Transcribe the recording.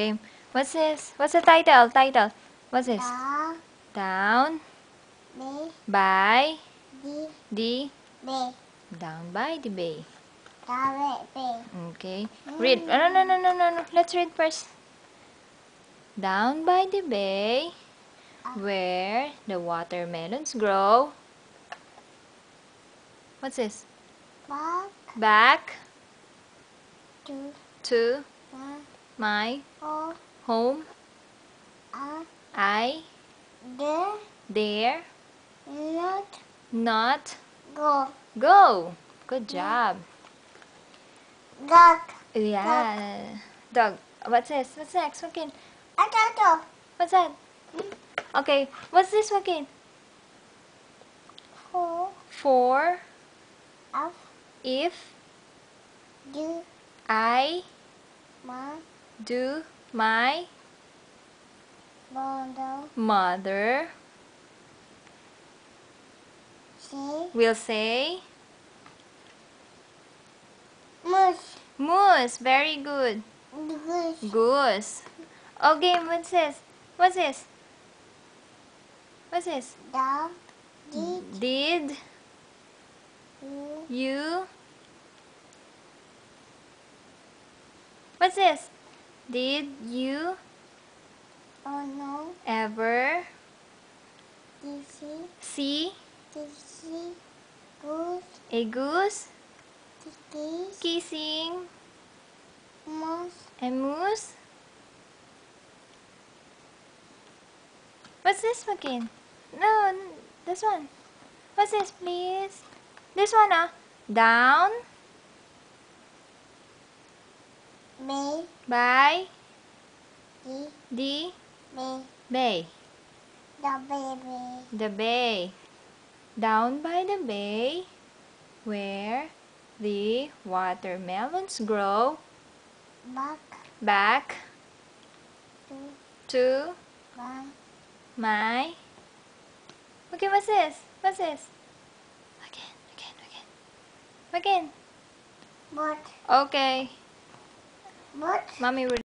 game. What's this? What's the title? What's this? Down By the the bay. down by the bay. Bay. Okay. Read. Oh, no. Let's read first. Down by the bay, where the watermelons grow. What's this? Back to my home. I dare not go. Good job. Dog. Yeah. Dog. What's this? What's next, Joaquin? Dog. What's that? Okay. What's this, Joaquin? For if I do my mother will say moose. Very good. Goose. Okay, what's this? What's this? What's this? Did you? What's this? Did you ever see a goose kissing a moose? What's this, Joaquin? No, this one. What's this, please? This one, Down by the bay. The bay. Down by the bay, where the watermelons grow. Back to my... Okay, what's this? What's this? Again. Okay. Mommy will